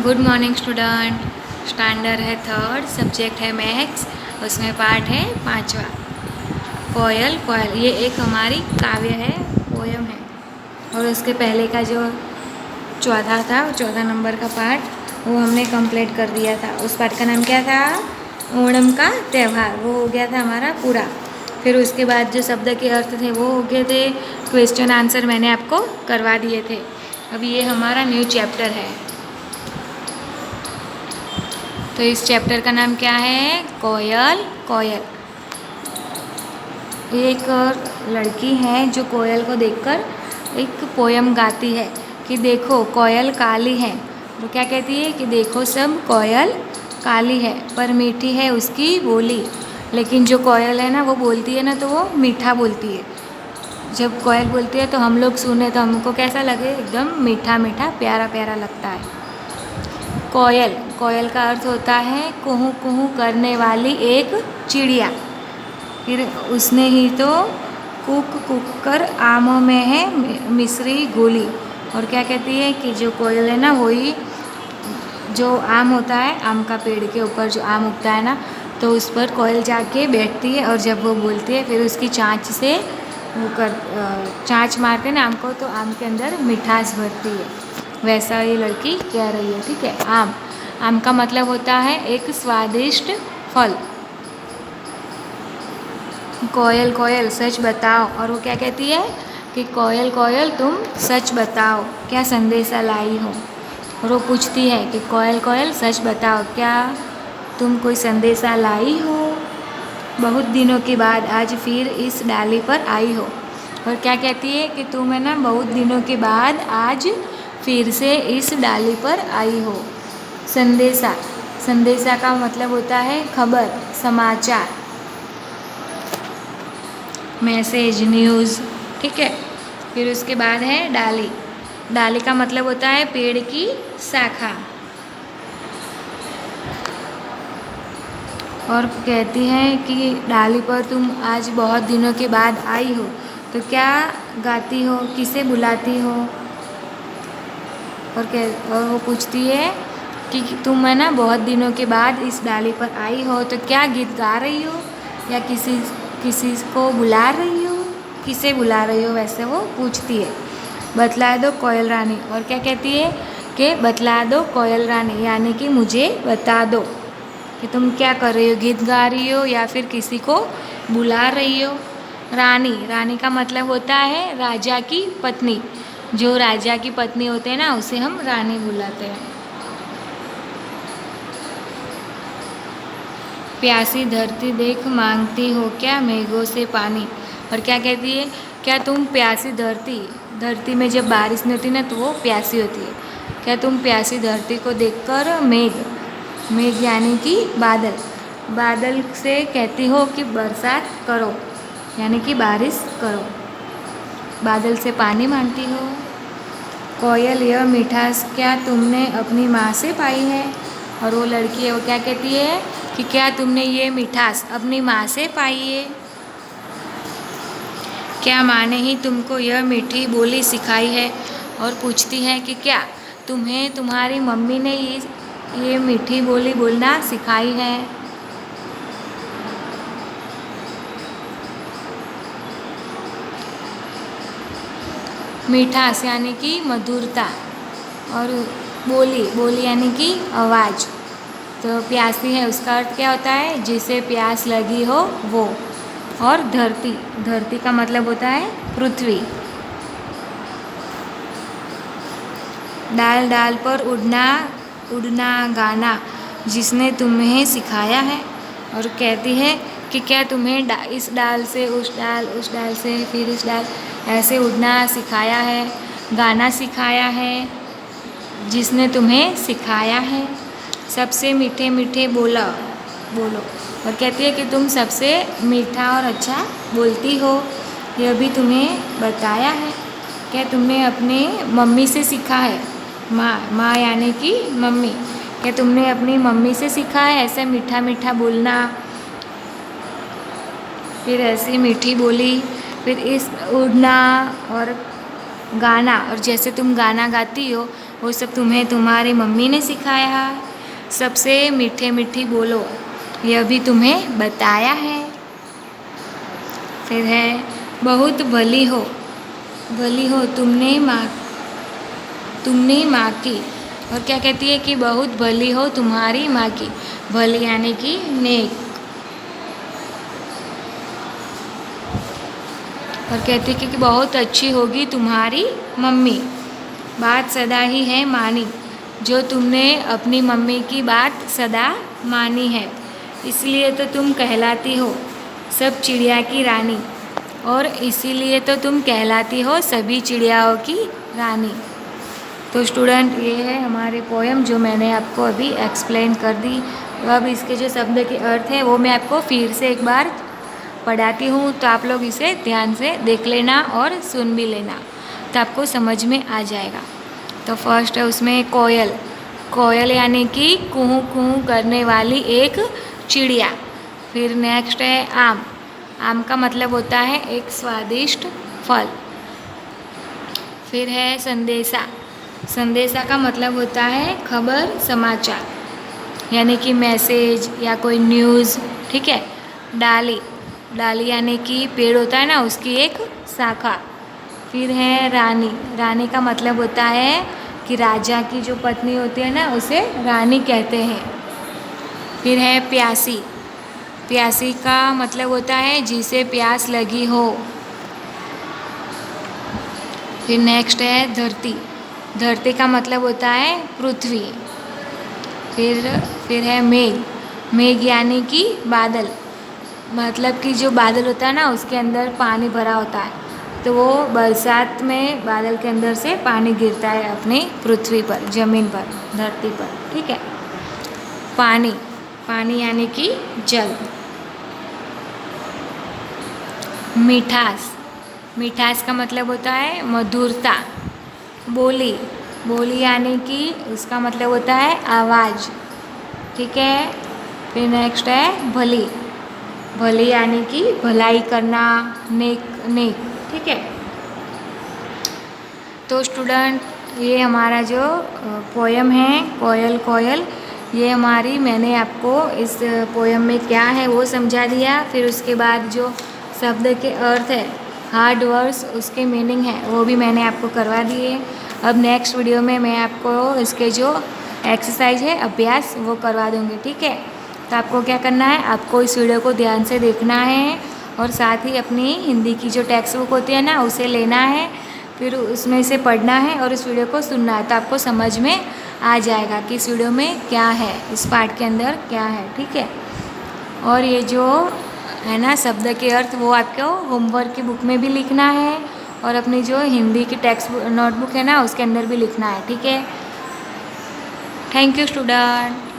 Good morning student. Standard है third, subject है maths, उसमें पार्ट है 5वां। कोयल कोयल ये एक हमारी काव्य है, पोयम है। और उसके पहले का जो चौथा था, 14 नंबर का पार्ट, वो हमने कंप्लीट कर दिया था। उस पार्ट का नाम क्या था? ओणम का त्यौहार। वो हो गया था हमारा पूरा। फिर उसके बाद जो शब्द के अर्थ थे वो हो गए थे। क्वेश्चन आंसर मैंने आपको करवा दिए थे। अब ये हमारा न्यू चैप्टर है। तो इस चैप्टर का नाम क्या है? कोयल कोयल। एक लड़की है जो कोयल को देखकर एक पोयम गाती है कि देखो कोयल काली है। वो क्या कहती है कि देखो सब कोयल काली है पर मीठी है उसकी बोली। लेकिन जो कोयल है ना, वो बोलती है ना, तो वो मीठा बोलती है। जब कोयल बोलती है तो हम लोग सुने तो हमको कैसा लगे? एकदम मीठा मीठा प्यारा प्यारा लगता है। कोयल कोयल का अर्थ होता है कुहू कुहू करने वाली एक चिड़िया। फिर उसने ही तो कुक कुक कर आमों में है मिश्री घोली। और क्या कहती है कि जो कोयल है ना, वही जो आम होता है, आम का पेड़ के ऊपर जो आम उगता है ना, तो उस पर कोयल जाके बैठती है। और जब वो बोलती है फिर उसकी चाँच से वो चाँच मारते हैं ना आम को, तो आम के अंदर मिठास भरती है। वैसा ये लड़की कह रही है। ठीक है। आम आम का मतलब होता है एक स्वादिष्ट फल। कोयल कोयल सच बताओ। और वो क्या कहती है कि कोयल कोयल तुम सच बताओ, क्या संदेशा लाई हो। और वो पूछती है कि कोयल कोयल सच बताओ, क्या तुम कोई संदेशा लाई हो। बहुत दिनों के बाद आज फिर इस डाली पर आई हो। और क्या कहती है कि तुम है ना, बहुत दिनों के बाद आज फिर से इस डाली पर आई हो। संदेशा संदेशा का मतलब होता है खबर, समाचार, मैसेज, न्यूज़। ठीक है। फिर उसके बाद है डाली। डाली का मतलब होता है पेड़ की शाखा। और कहती है कि डाली पर तुम आज बहुत दिनों के बाद आई हो, तो क्या गाती हो, किसे बुलाती हो। और वो पूछती है कि तुम है ना बहुत दिनों के बाद इस डाली पर आई हो, तो क्या गीत गा रही हो या किसी को बुला रही हो, किसे बुला रही हो, वैसे वो पूछती है। बतला दो कोयल रानी। और क्या कहती है कि बतला दो कोयल रानी, यानी कि मुझे बता दो कि तुम क्या कर रही हो, गीत गा रही हो या फिर किसी को बुला रही हो। रानी रानी का मतलब होता है राजा की पत्नी। जो राजा की पत्नी होते हैं ना, उसे हम रानी बुलाते हैं। प्यासी धरती देख मांगती हो क्या मेघों से पानी। और क्या कहती है, क्या तुम प्यासी धरती में जब बारिश नहीं होती ना, तो वो प्यासी होती है। क्या तुम प्यासी धरती को देखकर मेघ यानी कि बादल से कहती हो कि बरसात करो, यानी कि बारिश करो। बादल से पानी मांगती हो। कोयल यह मिठास क्या तुमने अपनी माँ से पाई है। और वो लड़की है, वो क्या कहती है कि क्या तुमने ये मिठास अपनी माँ से पाई है। क्या माँ ने ही तुमको यह मीठी बोली सिखाई है। और पूछती है कि क्या तुम्हें तुम्हारी मम्मी ने ये मीठी बोली बोलना सिखाई है। मिठास यानी कि मधुरता, और बोली यानी कि आवाज़। तो प्यासी है, उसका अर्थ क्या होता है? जिसे प्यास लगी हो वो। और धरती का मतलब होता है पृथ्वी। डाल डाल पर उड़ना गाना जिसने तुम्हें सिखाया है। और कहती है कि क्या तुम्हें इस डाल से उस डाल से फिर इस डाल ऐसे उड़ना सिखाया है, गाना सिखाया है, जिसने तुम्हें सिखाया है। सबसे मीठे मीठे बोलो। और कहती है कि तुम सबसे मीठा और अच्छा बोलती हो, यह भी तुम्हें बताया है। क्या तुमने अपने मम्मी से सीखा है। माँ यानी कि मम्मी। क्या तुमने अपनी मम्मी से सीखा है ऐसे मीठा मीठा बोलना, फिर ऐसी मीठी बोली, फिर इस उड़ना और गाना, और जैसे तुम गाना गाती हो वो सब तुम्हें तुम्हारी मम्मी ने सिखाया है। सबसे मीठे मीठी बोलो, यह भी तुम्हें बताया है। फिर है बहुत भली हो, भली हो तुमने माँ की। और क्या कहती है कि बहुत भली हो तुम्हारी माँ की। भली यानी कि नेक। और कहती है कि बहुत अच्छी होगी तुम्हारी मम्मी। बात सदा ही है मानी, जो तुमने अपनी मम्मी की बात सदा मानी है, इसलिए तो तुम कहलाती हो सब चिड़िया की रानी। और इसीलिए तो तुम कहलाती हो सभी चिड़ियाओं की रानी। तो स्टूडेंट, ये है हमारे पोएम जो मैंने आपको अभी एक्सप्लेन कर दी। तो अब इसके जो शब्द के अर्थ हैं वो मैं आपको फिर से एक बार पढ़ाती हूँ, तो आप लोग इसे ध्यान से देख लेना और सुन भी लेना, तो आपको समझ में आ जाएगा। तो फर्स्ट है उसमें कोयल। कोयल यानी कि कुहू कुहू करने वाली एक चिड़िया। फिर नेक्स्ट है आम। आम का मतलब होता है एक स्वादिष्ट फल। फिर है संदेशा। संदेशा का मतलब होता है खबर समाचार, यानी कि मैसेज या कोई न्यूज़, ठीक है। डाली। डाली यानी कि पेड़ होता है ना, उसकी एक शाखा। फिर है रानी। रानी का मतलब होता है कि राजा की जो पत्नी होती है ना, उसे रानी कहते हैं। फिर है प्यासी। प्यासी का मतलब होता है जिसे प्यास लगी हो। फिर नेक्स्ट है धरती। धरती का मतलब होता है पृथ्वी। फिर है मेघ। मेघ यानी कि बादल, मतलब कि जो बादल होता है ना उसके अंदर पानी भरा होता है, तो वो बरसात में बादल के अंदर से पानी गिरता है अपनी पृथ्वी पर, ज़मीन पर, धरती पर, ठीक है। पानी। पानी यानी कि जल। मिठास। मिठास का मतलब होता है मधुरता। बोली। बोली यानी कि उसका मतलब होता है आवाज़, ठीक है। फिर नेक्स्ट है भली। भली यानी कि भलाई करना, नेक नेक, ठीक है। तो स्टूडेंट, ये हमारा जो पोयम है कोयल कोयल, ये हमारी, मैंने आपको इस पोयम में क्या है वो समझा दिया। फिर उसके बाद जो शब्द के अर्थ है, हार्ड वर्ड्स, उसके मीनिंग है, वो भी मैंने आपको करवा दिए। अब नेक्स्ट वीडियो में मैं आपको इसके जो एक्सरसाइज है, अभ्यास, वो करवा दूँगी, ठीक है। तो आपको क्या करना है, आपको इस वीडियो को ध्यान से देखना है और साथ ही अपनी हिंदी की जो टेक्स्ट बुक होती है ना, उसे लेना है, फिर उसमें से पढ़ना है और इस वीडियो को सुनना है, तो आपको समझ में आ जाएगा कि इस वीडियो में क्या है, इस पार्ट के अंदर क्या है, ठीक है। और ये जो है ना शब्द के अर्थ, वो आपको होमवर्क की बुक में भी लिखना है और अपनी जो हिंदी की टेक्स्ट नोटबुक है ना, उसके अंदर भी लिखना है, ठीक है। Thank you student.